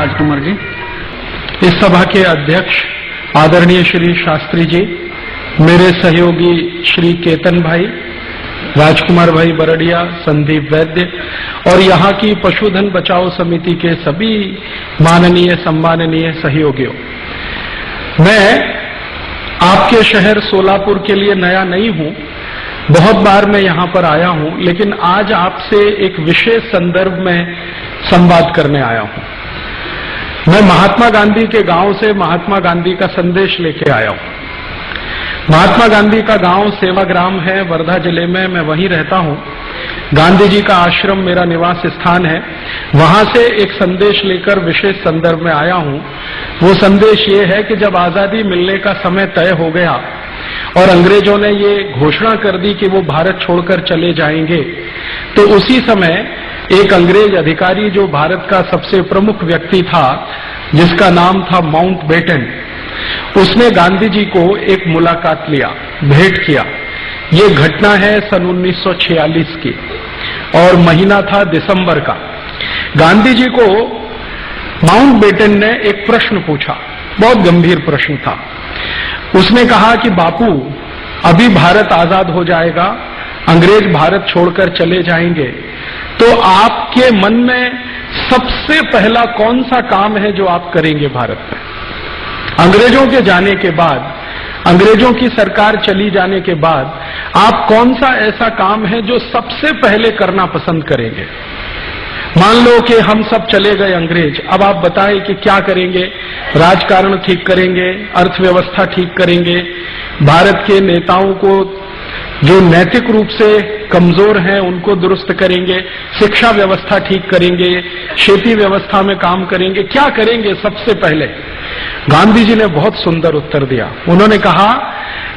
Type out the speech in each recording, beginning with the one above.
राजकुमार जी। इस सभा के अध्यक्ष आदरणीय श्री शास्त्री जी, मेरे सहयोगी श्री केतन भाई, राजकुमार भाई बरड़िया, संदीप वैद्य और यहाँ की पशुधन बचाओ समिति के सभी माननीय सम्माननीय सहयोगियों, मैं आपके शहर सोलापुर के लिए नया नहीं हूं, बहुत बार मैं यहाँ पर आया हूं, लेकिन आज आपसे एक विशेष संदर्भ में संवाद करने आया हूं। मैं महात्मा गांधी के गांव से महात्मा गांधी का संदेश लेके आया हूं। महात्मा गांधी का गांव सेवाग्राम है, वर्धा जिले में, मैं वहीं रहता हूं। गांधी जी का आश्रम मेरा निवास स्थान है। वहां से एक संदेश लेकर विशेष संदर्भ में आया हूं। वो संदेश ये है कि जब आजादी मिलने का समय तय हो गया और अंग्रेजों ने ये घोषणा कर दी कि वो भारत छोड़कर चले जाएंगे, तो उसी समय एक अंग्रेज अधिकारी जो भारत का सबसे प्रमुख व्यक्ति था, जिसका नाम था माउंटबेटन, उसने गांधी जी को एक मुलाकात लिया, भेंट किया। ये घटना है सन 1946 की और महीना था दिसंबर का। गांधी जी को माउंटबेटन ने एक प्रश्न पूछा, बहुत गंभीर प्रश्न था। उसने कहा कि बापू, अभी भारत आजाद हो जाएगा, अंग्रेज भारत छोड़कर चले जाएंगे, तो आपके मन में सबसे पहला कौन सा काम है जो आप करेंगे भारत में? अंग्रेजों के जाने के बाद, अंग्रेजों की सरकार चली जाने के बाद आप कौन सा ऐसा काम है जो सबसे पहले करना पसंद करेंगे? मान लो कि हम सब चले गए अंग्रेज, अब आप बताएं कि क्या करेंगे? राजकारण ठीक करेंगे, अर्थव्यवस्था ठीक करेंगे, भारत के नेताओं को जो नैतिक रूप से कमजोर हैं उनको दुरुस्त करेंगे, शिक्षा व्यवस्था ठीक करेंगे, खेती व्यवस्था में काम करेंगे, क्या करेंगे सबसे पहले? गांधी जी ने बहुत सुंदर उत्तर दिया। उन्होंने कहा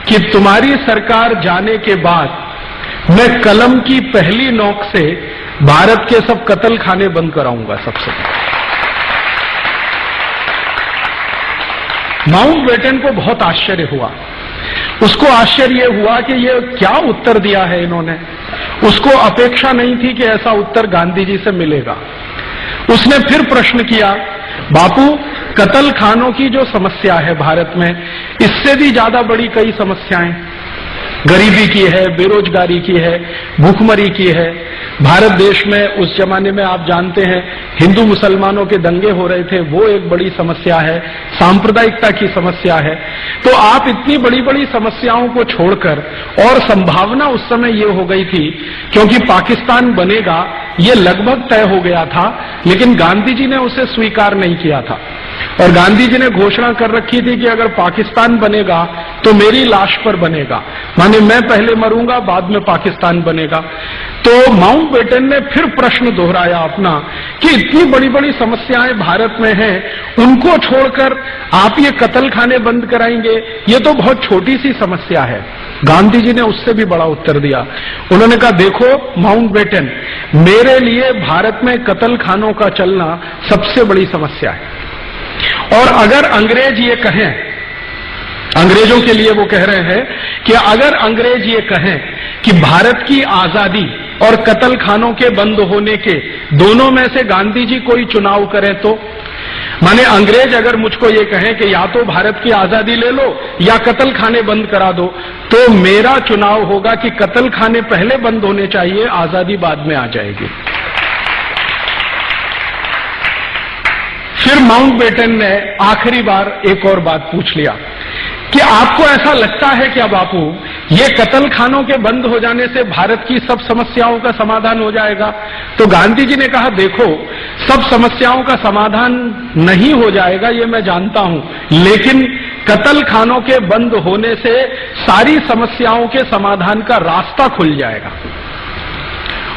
कि तुम्हारी सरकार जाने के बाद मैं कलम की पहली नोक से भारत के सब कत्ल खाने बंद कराऊंगा सबसे पहले। माउंटबेटन को बहुत आश्चर्य हुआ। उसको आश्चर्य हुआ कि ये क्या उत्तर दिया है इन्होंने। उसको अपेक्षा नहीं थी कि ऐसा उत्तर गांधी जी से मिलेगा। उसने फिर प्रश्न किया, बापू, कत्ल खानों की जो समस्या है भारत में, इससे भी ज्यादा बड़ी कई समस्याएं, गरीबी की है, बेरोजगारी की है, भूखमरी की है। भारत देश में उस जमाने में आप जानते हैं हिंदू मुसलमानों के दंगे हो रहे थे, वो एक बड़ी समस्या है, सांप्रदायिकता की समस्या है। तो आप इतनी बड़ी बड़ी समस्याओं को छोड़कर, और संभावना उस समय ये हो गई थी क्योंकि पाकिस्तान बनेगा ये लगभग तय हो गया था, लेकिन गांधी जी ने उसे स्वीकार नहीं किया था। और गांधी जी ने घोषणा कर रखी थी कि अगर पाकिस्तान बनेगा तो मेरी लाश पर बनेगा, माने मैं पहले मरूंगा बाद में पाकिस्तान बनेगा। तो माउंटबेटन ने फिर प्रश्न दोहराया अपना कि इतनी बड़ी बड़ी समस्याएं भारत में हैं, उनको छोड़कर आप ये कत्ल खाने बंद कराएंगे, ये तो बहुत छोटी सी समस्या है। गांधी जी ने उससे भी बड़ा उत्तर दिया। उन्होंने कहा, देखो माउंटबेटन, मेरे लिए भारत में कत्ल खानों का चलना सबसे बड़ी समस्या है। और अगर अंग्रेज ये कहें, अंग्रेजों के लिए वो कह रहे हैं कि अगर अंग्रेज ये कहें कि भारत की आजादी और कत्ल खानों के बंद होने के दोनों में से गांधी जी कोई चुनाव करें तो, माने अंग्रेज अगर मुझको ये कहें कि या तो भारत की आजादी ले लो या कत्ल खाने बंद करा दो, तो मेरा चुनाव होगा कि कत्ल खाने पहले बंद होने चाहिए, आजादी बाद में आ जाएगी। फिर माउंटबेटन ने आखिरी बार एक और बात पूछ लिया कि आपको ऐसा लगता है क्या बापू, ये कत्ल खानों के बंद हो जाने से भारत की सब समस्याओं का समाधान हो जाएगा? तो गांधी जी ने कहा, देखो, सब समस्याओं का समाधान नहीं हो जाएगा ये मैं जानता हूं, लेकिन कत्ल खानों के बंद होने से सारी समस्याओं के समाधान का रास्ता खुल जाएगा।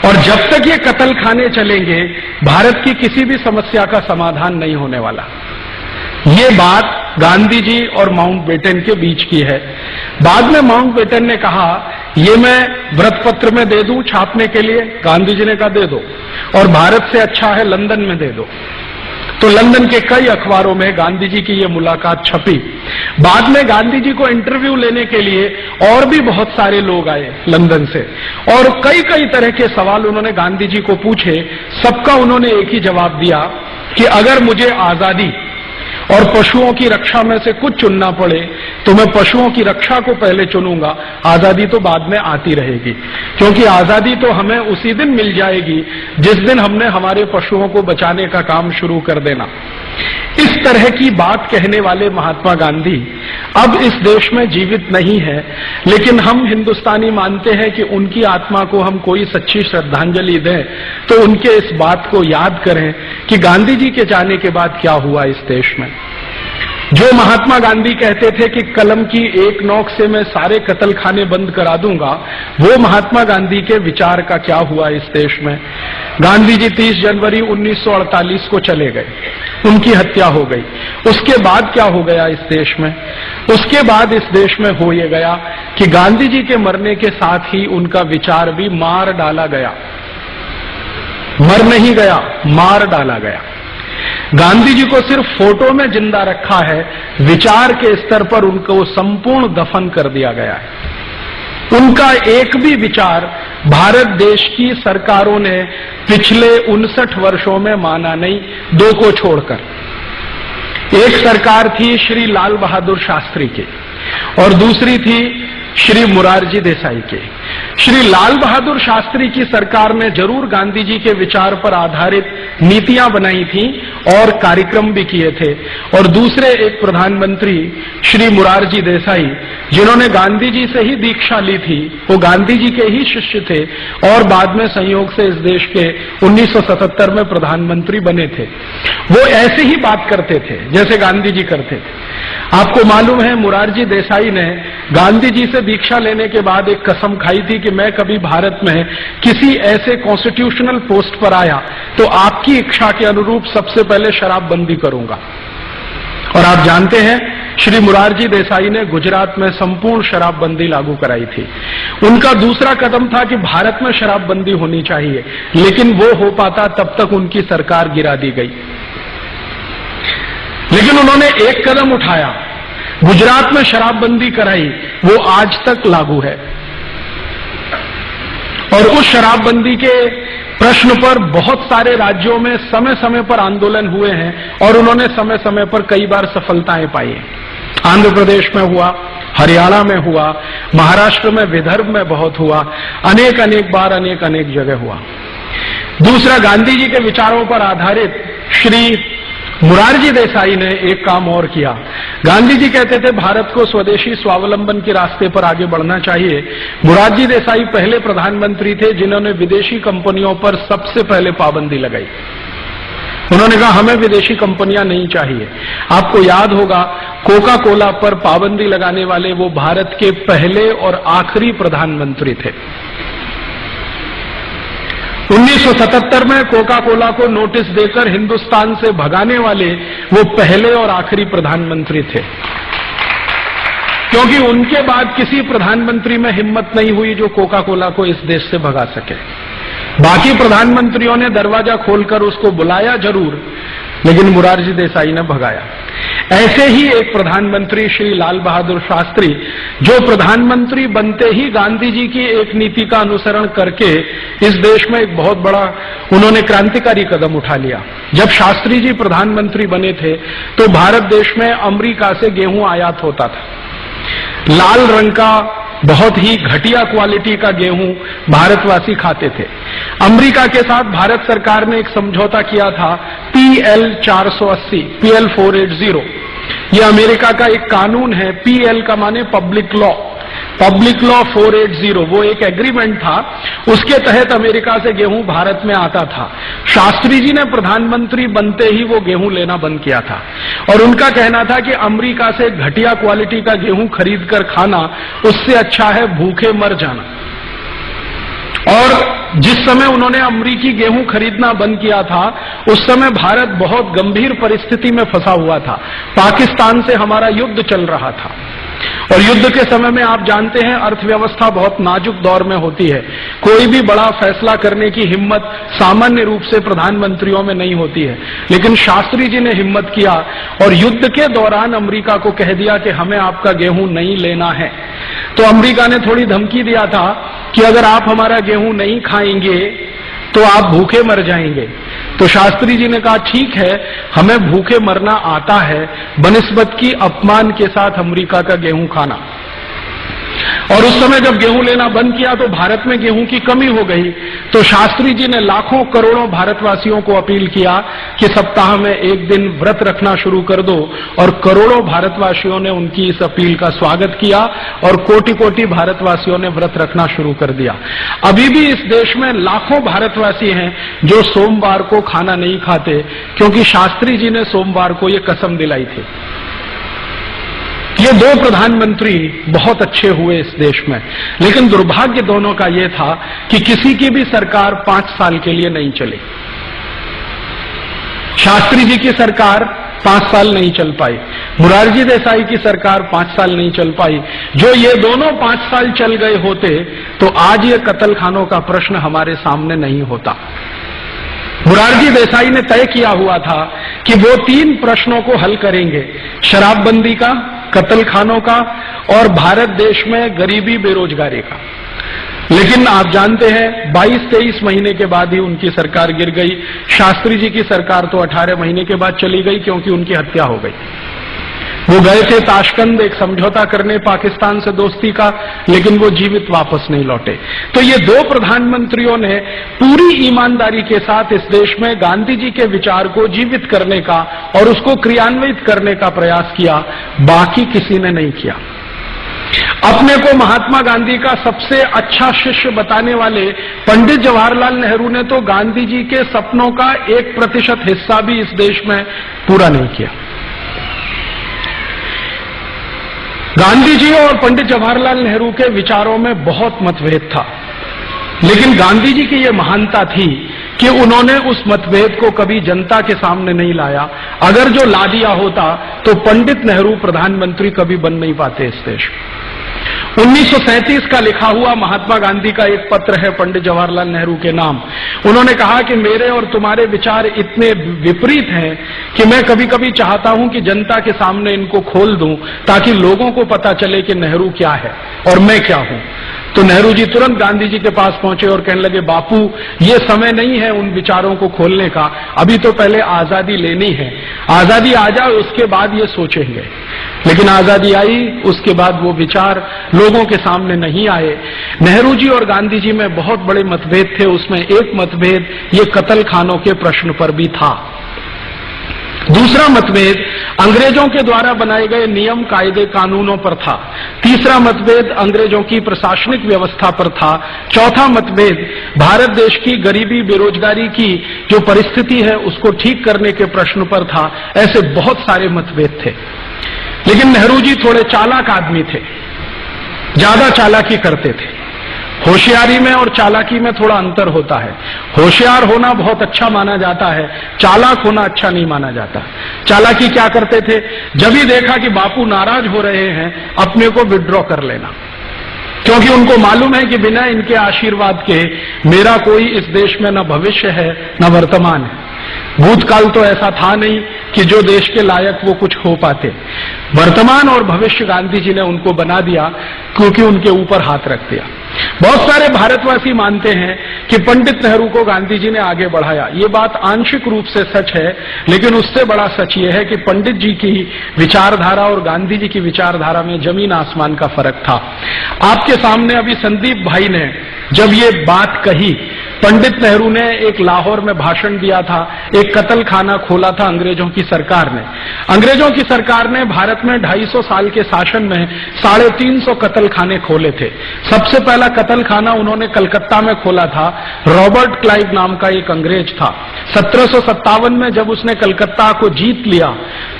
और जब तक ये कत्ल खाने चलेंगे, भारत की किसी भी समस्या का समाधान नहीं होने वाला। ये बात गांधी जी और माउंटबेटन के बीच की है। बाद में माउंटबेटन ने कहा, ये मैं व्रतपत्र में दे दूं छापने के लिए? गांधी जी ने कहा, दे दो, और भारत से अच्छा है लंदन में दे दो। तो लंदन के कई अखबारों में गांधी जी की ये मुलाकात छपी। बाद में गांधी जी को इंटरव्यू लेने के लिए और भी बहुत सारे लोग आए लंदन से, और कई कई तरह के सवाल उन्होंने गांधी जी को पूछे। सबका उन्होंने एक ही जवाब दिया कि अगर मुझे आजादी और पशुओं की रक्षा में से कुछ चुनना पड़े तो मैं पशुओं की रक्षा को पहले चुनूंगा, आजादी तो बाद में आती रहेगी, क्योंकि आजादी तो हमें उसी दिन मिल जाएगी जिस दिन हमने हमारे पशुओं को बचाने का काम शुरू कर देना। इस तरह की बात कहने वाले महात्मा गांधी अब इस देश में जीवित नहीं है, लेकिन हम हिंदुस्तानी मानते हैं कि उनकी आत्मा को हम कोई सच्ची श्रद्धांजलि दें तो उनके इस बात को याद करें कि गांधी जी के जाने के बाद क्या हुआ इस देश में। जो महात्मा गांधी कहते थे कि कलम की एक नोक से मैं सारे कत्ल खाने बंद करा दूंगा, वो महात्मा गांधी के विचार का क्या हुआ इस देश में। गांधी जी 30 जनवरी 1948 को चले गए, उनकी हत्या हो गई। उसके बाद क्या हो गया इस देश में? उसके बाद इस देश में हो ये गया कि गांधी जी के मरने के साथ ही उनका विचार भी मार डाला गया। मर नहीं गया, मार डाला गया। गांधी जी को सिर्फ फोटो में जिंदा रखा है, विचार के स्तर पर उनको संपूर्ण दफन कर दिया गया है। उनका एक भी विचार भारत देश की सरकारों ने पिछले 59 वर्षों में माना नहीं, दो को छोड़कर। एक सरकार थी श्री लाल बहादुर शास्त्री की और दूसरी थी श्री मोरारजी देसाई के। श्री लाल बहादुर शास्त्री की सरकार ने जरूर गांधी जी के विचार पर आधारित नीतियां बनाई थी और कार्यक्रम भी किए थे, और दूसरे एक प्रधानमंत्री श्री मोरारजी देसाई, जिन्होंने गांधी जी से ही दीक्षा ली थी, वो गांधी जी के ही शिष्य थे और बाद में संयोग से इस देश के 1977 में प्रधानमंत्री बने थे। वो ऐसे ही बात करते थे जैसे गांधी जी करते थे। आपको मालूम है, मोरारजी देसाई ने गांधी जी से दीक्षा लेने के बाद एक कसम खाई थी कि मैं कभी भारत में किसी ऐसे कॉन्स्टिट्यूशनल पोस्ट पर आया तो आपकी इच्छा के अनुरूप सबसे पहले शराबबंदी करूंगा। और आप जानते हैं, श्री मोरारजी देसाई ने गुजरात में संपूर्ण शराबबंदी लागू कराई थी। उनका दूसरा कदम था कि भारत में शराबबंदी होनी चाहिए, लेकिन वो हो पाता तब तक उनकी सरकार गिरा दी गई। लेकिन उन्होंने एक कदम उठाया, गुजरात में शराबबंदी कराई, वो आज तक लागू है। और उस शराबबंदी के प्रश्न पर बहुत सारे राज्यों में समय समय पर आंदोलन हुए हैं और उन्होंने समय समय पर कई बार सफलताएं पाई हैं। आंध्र प्रदेश में हुआ, हरियाणा में हुआ, महाराष्ट्र में, विदर्भ में बहुत हुआ, अनेक अनेक बार अनेक अनेक जगह हुआ। दूसरा, गांधी जी के विचारों पर आधारित श्री मोरारजी देसाई ने एक काम और किया। गांधी जी कहते थे भारत को स्वदेशी स्वावलंबन के रास्ते पर आगे बढ़ना चाहिए। मोरारजी देसाई पहले प्रधानमंत्री थे जिन्होंने विदेशी कंपनियों पर सबसे पहले पाबंदी लगाई। उन्होंने कहा हमें विदेशी कंपनियां नहीं चाहिए। आपको याद होगा, कोका कोला पर पाबंदी लगाने वाले वो भारत के पहले और आखिरी प्रधानमंत्री थे। 1977 में कोका कोला को नोटिस देकर हिंदुस्तान से भगाने वाले वो पहले और आखिरी प्रधानमंत्री थे, क्योंकि उनके बाद किसी प्रधानमंत्री में हिम्मत नहीं हुई जो कोका कोला को इस देश से भगा सके। बाकी प्रधानमंत्रियों ने दरवाजा खोलकर उसको बुलाया जरूर, लेकिन मोरारजी देसाई ने भगाया। ऐसे ही एक प्रधानमंत्री श्री लाल बहादुर शास्त्री, जो प्रधानमंत्री बनते ही गांधी जी की एक नीति का अनुसरण करके इस देश में एक बहुत बड़ा उन्होंने क्रांतिकारी कदम उठा लिया। जब शास्त्री जी प्रधानमंत्री बने थे तो भारत देश में अमेरिका से गेहूं आयात होता था। लाल रंग का बहुत ही घटिया क्वालिटी का गेहूं भारतवासी खाते थे। अमेरिका के साथ भारत सरकार ने एक समझौता किया था, PL 480, PL 480। यह अमेरिका का एक कानून है। PL का माने पब्लिक लॉ, पब्लिक लॉ 480, वो एक एग्रीमेंट था। उसके तहत अमेरिका से गेहूं भारत में आता था। शास्त्री जी ने प्रधानमंत्री बनते ही वो गेहूं लेना बंद किया था और उनका कहना था कि अमेरिका से घटिया क्वालिटी का गेहूं खरीद कर खाना उससे अच्छा है भूखे मर जाना। और जिस समय उन्होंने अमरीकी गेहूं खरीदना बंद किया था, उस समय भारत बहुत गंभीर परिस्थिति में फंसा हुआ था। पाकिस्तान से हमारा युद्ध चल रहा था और युद्ध के समय में आप जानते हैं अर्थव्यवस्था बहुत नाजुक दौर में होती है। कोई भी बड़ा फैसला करने की हिम्मत सामान्य रूप से प्रधानमंत्रियों में नहीं होती है, लेकिन शास्त्री जी ने हिम्मत किया और युद्ध के दौरान अमेरिका को कह दिया कि हमें आपका गेहूं नहीं लेना है। तो अमेरिका ने थोड़ी धमकी दिया था कि अगर आप हमारा गेहूं नहीं खाएंगे तो आप भूखे मर जाएंगे। तो शास्त्री जी ने कहा ठीक है, हमें भूखे मरना आता है बनिस्बत की अपमान के साथ अमेरिका का गेहूं खाना। और उस समय जब गेहूं लेना बंद किया तो भारत में गेहूं की कमी हो गई। तो शास्त्री जी ने लाखों करोड़ों भारतवासियों को अपील किया कि सप्ताह में एक दिन व्रत रखना शुरू कर दो, और करोड़ों भारतवासियों ने उनकी इस अपील का स्वागत किया और कोटि कोटि भारतवासियों ने व्रत रखना शुरू कर दिया। अभी भी इस देश में लाखों भारतवासी हैं जो सोमवार को खाना नहीं खाते, क्योंकि शास्त्री जी ने सोमवार को ये कसम दिलाई थी। ये दो प्रधानमंत्री बहुत अच्छे हुए इस देश में, लेकिन दुर्भाग्य दोनों का ये था कि किसी की भी सरकार 5 साल के लिए नहीं चली। शास्त्री जी की सरकार 5 साल नहीं चल पाई, मोरारजी देसाई की सरकार 5 साल नहीं चल पाई। जो ये दोनों 5 साल चल गए होते तो आज ये कत्लखानों का प्रश्न हमारे सामने नहीं होता। मोरारजी देसाई ने तय किया हुआ था कि वो 3 प्रश्नों को हल करेंगे, शराबबंदी का, कत्लखानों का और भारत देश में गरीबी बेरोजगारी का। लेकिन आप जानते हैं 22-23 महीने के बाद ही उनकी सरकार गिर गई। शास्त्री जी की सरकार तो 18 महीने के बाद चली गई, क्योंकि उनकी हत्या हो गई। वो गए थे ताशकंद एक समझौता करने पाकिस्तान से दोस्ती का, लेकिन वो जीवित वापस नहीं लौटे। तो ये दो प्रधानमंत्रियों ने पूरी ईमानदारी के साथ इस देश में गांधी जी के विचार को जीवित करने का और उसको क्रियान्वित करने का प्रयास किया, बाकी किसी ने नहीं किया। अपने को महात्मा गांधी का सबसे अच्छा शिष्य बताने वाले पंडित जवाहरलाल नेहरू ने तो गांधी जी के सपनों का 1% हिस्सा भी इस देश में पूरा नहीं किया। गांधी जी और पंडित जवाहरलाल नेहरू के विचारों में बहुत मतभेद था, लेकिन गांधी जी की यह महानता थी कि उन्होंने उस मतभेद को कभी जनता के सामने नहीं लाया। अगर जो ला दिया होता तो पंडित नेहरू प्रधानमंत्री कभी बन नहीं पाते इस देश। 1937 का लिखा हुआ महात्मा गांधी का एक पत्र है पंडित जवाहरलाल नेहरू के नाम। उन्होंने कहा कि मेरे और तुम्हारे विचार इतने विपरीत हैं कि मैं कभी कभी चाहता हूं कि जनता के सामने इनको खोल दूं, ताकि लोगों को पता चले कि नेहरू क्या है और मैं क्या हूं। तो नेहरू जी तुरंत गांधी जी के पास पहुंचे और कहने लगे, बापू ये समय नहीं है उन विचारों को खोलने का, अभी तो पहले आजादी लेनी है, आजादी आ जाए उसके बाद ये सोचेंगे। लेकिन आजादी आई, उसके बाद वो विचार लोगों के सामने नहीं आए। नेहरू जी और गांधी जी में बहुत बड़े मतभेद थे, उसमें एक मतभेद ये कत्लखानों के प्रश्न पर भी था। दूसरा मतभेद अंग्रेजों के द्वारा बनाए गए नियम कायदे कानूनों पर था। तीसरा मतभेद अंग्रेजों की प्रशासनिक व्यवस्था पर था। चौथा मतभेद भारत देश की गरीबी बेरोजगारी की जो परिस्थिति है उसको ठीक करने के प्रश्न पर था। ऐसे बहुत सारे मतभेद थे, लेकिन नेहरू जी थोड़े चालाक आदमी थे, ज्यादा चालाकी करते थे। होशियारी में और चालाकी में थोड़ा अंतर होता है। होशियार होना बहुत अच्छा माना जाता है, चालाक होना अच्छा नहीं माना जाता। चालाकी क्या करते थे, जब ही देखा कि बापू नाराज हो रहे हैं अपने को विड्रॉ कर लेना, क्योंकि उनको मालूम है कि बिना इनके आशीर्वाद के मेरा कोई इस देश में न भविष्य है न वर्तमान है। भूतकाल तो ऐसा था नहीं कि जो देश के लायक वो कुछ हो पाते। वर्तमान और भविष्य गांधी जी ने उनको बना दिया, क्योंकि उनके ऊपर हाथ रख दिया। बहुत सारे भारतवासी मानते हैं कि पंडित नेहरू को गांधी जी ने आगे बढ़ाया। ये बात आंशिक रूप से सच है, लेकिन उससे बड़ा सच ये है कि पंडित जी की विचारधारा और गांधी जी की विचारधारा में जमीन आसमान का फर्क था। आपके सामने अभी संदीप भाई ने जब ये बात कही, पंडित नेहरू ने एक लाहौर में भाषण दिया था, एक कत्लखाना खोला था अंग्रेजों की सरकार ने। अंग्रेजों की सरकार ने भारत में 250 साल के शासन में 350 कत्लखाने खोले थे। सबसे पहला कत्लखाना उन्होंने कलकत्ता में खोला था। रॉबर्ट क्लाइव नाम का एक अंग्रेज था। 1757 में जब उसने कलकत्ता को जीत लिया,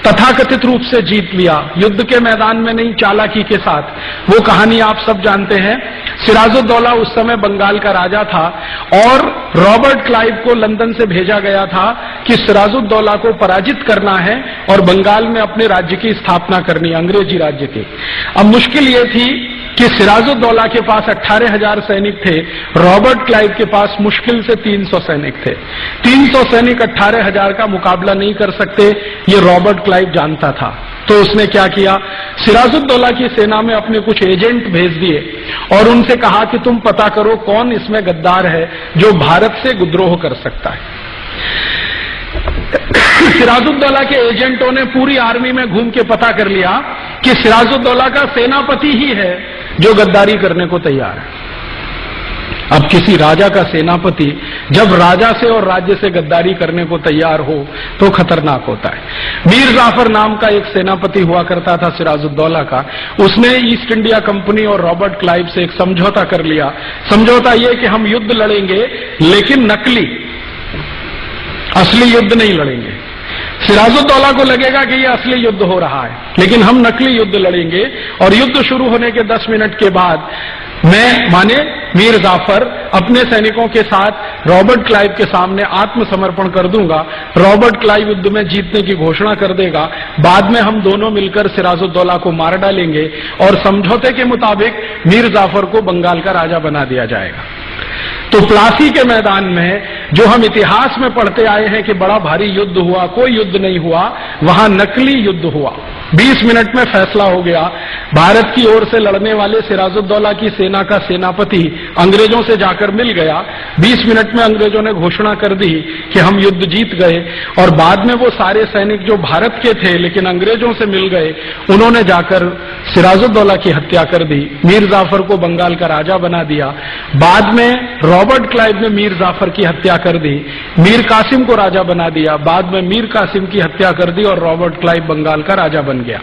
तथाकथित रूप से जीत लिया, युद्ध के मैदान में नहीं चालाकी के साथ, वो कहानी आप सब जानते हैं। सिराजुद्दौला उस समय बंगाल का राजा था और रॉबर्ट क्लाइव को लंदन से भेजा गया था कि सिराजुद्दौला को पराजित करना है और बंगाल में अपने राज्य की स्थापना करनी, अंग्रेजी राज्य की। अब मुश्किल ये थी कि सिराजुद्दौला के पास 18,000 सैनिक थे, रॉबर्ट क्लाइव के पास मुश्किल से 300 सैनिक थे। 300 सैनिक 18,000 का मुकाबला नहीं कर सकते, ये रॉबर्ट क्लाइव जानता था। तो उसने क्या किया, सिराजुद्दौला की सेना में अपने कुछ एजेंट भेज दिए और उनसे कहा कि तुम पता करो कौन इसमें गद्दार है जो भारत से विद्रोह कर सकता है। सिराजुद्दौला के एजेंटों ने पूरी आर्मी में घूम के पता कर लिया कि सिराजुद्दौला का सेनापति ही है जो गद्दारी करने को तैयार है। अब किसी राजा का सेनापति जब राजा से और राज्य से गद्दारी करने को तैयार हो तो खतरनाक होता है। मीर जाफर नाम का एक सेनापति हुआ करता था सिराजुद्दौला का। उसने ईस्ट इंडिया कंपनी और रॉबर्ट क्लाइव से एक समझौता कर लिया। समझौता यह कि हम युद्ध लड़ेंगे लेकिन नकली, असली युद्ध नहीं लड़ेंगे। सिराजुद्दौला को लगेगा कि यह असली युद्ध हो रहा है, लेकिन हम नकली युद्ध लड़ेंगे और युद्ध शुरू होने के 10 मिनट के बाद मैं माने मीर जाफर अपने सैनिकों के साथ रॉबर्ट क्लाइव के सामने आत्मसमर्पण कर दूंगा। रॉबर्ट क्लाइव युद्ध में जीतने की घोषणा कर देगा। बाद में हम दोनों मिलकर सिराजुद्दौला को मार डालेंगे और समझौते के मुताबिक मीर जाफर को बंगाल का राजा बना दिया जाएगा। तो प्लासी के मैदान में जो हम इतिहास में पढ़ते आए हैं कि बड़ा भारी युद्ध हुआ, कोई युद्ध नहीं हुआ, वहां नकली युद्ध हुआ। 20 मिनट में फैसला हो गया। भारत की ओर से लड़ने वाले सिराजुद्दौला की सेना का सेनापति अंग्रेजों से जाकर मिल गया। 20 मिनट में अंग्रेजों ने घोषणा कर दी कि हम युद्ध जीत गए। और बाद में वो सारे सैनिक जो भारत के थे लेकिन अंग्रेजों से मिल गए, उन्होंने जाकर सिराजुद्दौला की हत्या कर दी। मीर जाफर को बंगाल का राजा बना दिया। बाद में रॉबर्ट क्लाइव ने मीर जाफर की हत्या कर दी। मीर कासिम को राजा बना दिया। बाद में मीर कासिम की हत्या कर दी और रॉबर्ट क्लाइव बंगाल का राजा बन गया।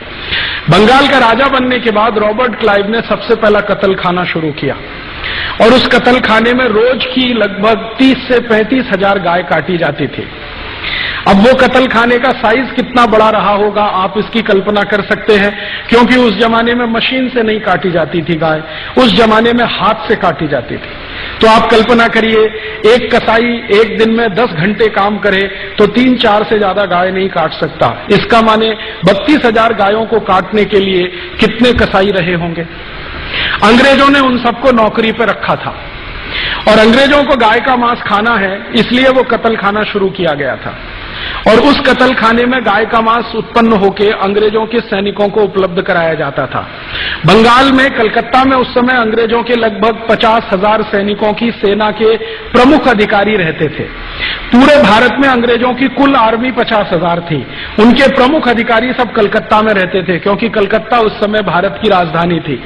बंगाल का राजा बनने के बाद रॉबर्ट क्लाइव ने सबसे पहला कत्ल खाना शुरू किया और उस कत्ल खाने में रोज की लगभग 30 से 35 हजार गाय काटी जाती थी। अब वो कत्ल खाने का साइज कितना बड़ा रहा होगा आप इसकी कल्पना कर सकते हैं, क्योंकि उस जमाने में मशीन से नहीं काटी जाती थी गाय, उस जमाने में हाथ से काटी जाती थी। तो आप कल्पना करिए, एक कसाई एक दिन में 10 घंटे काम करे तो 3-4 से ज्यादा गाय नहीं काट सकता। इसका माने 32,000 गायों को काटने के लिए कितने कसाई रहे होंगे। अंग्रेजों ने उन सबको नौकरी पर रखा था और अंग्रेजों को गाय का मांस खाना है, इसलिए वो कत्ल खाना शुरू किया गया था। और उस कत्ल खाने में गाय का मांस उत्पन्न होकर अंग्रेजों के सैनिकों को उपलब्ध कराया जाता था। बंगाल में, कलकत्ता में उस समय अंग्रेजों के लगभग 50,000 सैनिकों की सेना के प्रमुख अधिकारी रहते थे। पूरे भारत में अंग्रेजों की कुल आर्मी 50,000 थी। उनके प्रमुख अधिकारी सब कलकत्ता में रहते थे, क्योंकि कलकत्ता उस समय भारत की राजधानी थी।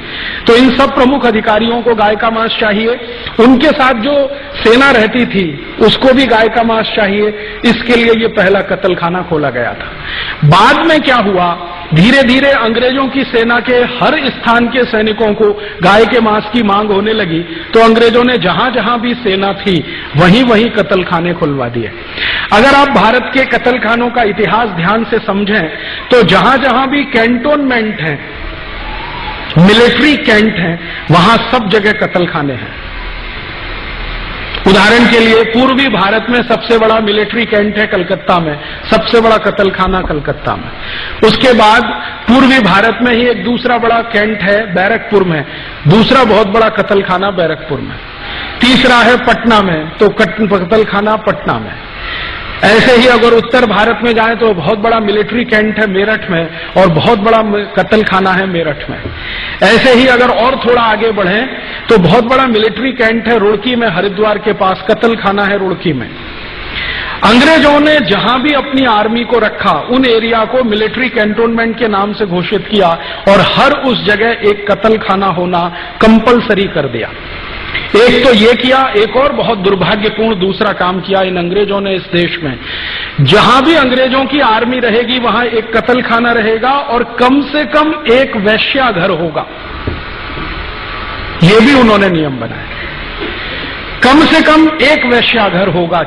तो इन सब प्रमुख अधिकारियों को गाय का मांस चाहिए। उनके साथ जो सेना रहती थी उसको भी गाय का मांस चाहिए। इसके लिए ये पहला कत्ल खाना खोला गया था। बाद में क्या हुआ, धीरे धीरे अंग्रेजों की सेना के हर स्थान के सैनिकों को गाय के मांस की मांग होने लगी, तो अंग्रेजों ने जहां जहां भी सेना थी वहीं वहीं कत्ल खाने खुलवा दिए। अगर आप भारत के कत्ल खानों का इतिहास ध्यान से समझें तो जहां जहां भी कैंटोनमेंट है, मिलिट्री कैंट है, वहां सब जगह कत्ल खाने हैं। उदाहरण के लिए पूर्वी भारत में सबसे बड़ा मिलिट्री कैंट है कलकत्ता में, सबसे बड़ा कत्ल खाना कलकत्ता में। उसके बाद पूर्वी भारत में ही एक दूसरा बड़ा कैंट है बैरकपुर में, दूसरा बहुत बड़ा कत्ल खाना बैरकपुर में। तीसरा है पटना में, तो कत्ल खाना पटना में। ऐसे ही अगर उत्तर भारत में जाएं तो बहुत बड़ा मिलिट्री कैंट है मेरठ में और बहुत बड़ा कत्ल खाना है मेरठ में। ऐसे ही अगर और थोड़ा आगे बढ़ें तो बहुत बड़ा मिलिट्री कैंट है रुड़की में, हरिद्वार के पास कत्ल खाना है रुड़की में। अंग्रेजों ने जहां भी अपनी आर्मी को रखा उन एरिया को मिलिट्री कैंटोनमेंट के नाम से घोषित किया और हर उस जगह एक कत्ल खाना होना कंपलसरी कर दिया। एक तो ये किया, एक और बहुत दुर्भाग्यपूर्ण दूसरा काम किया इन अंग्रेजों ने इस देश में। जहां भी अंग्रेजों की आर्मी रहेगी वहां एक कत्ल खाना रहेगा और कम से कम एक वेश्याघर होगा। ये भी उन्होंने नियम बनाए, कम से कम एक वेश्याघर होगा।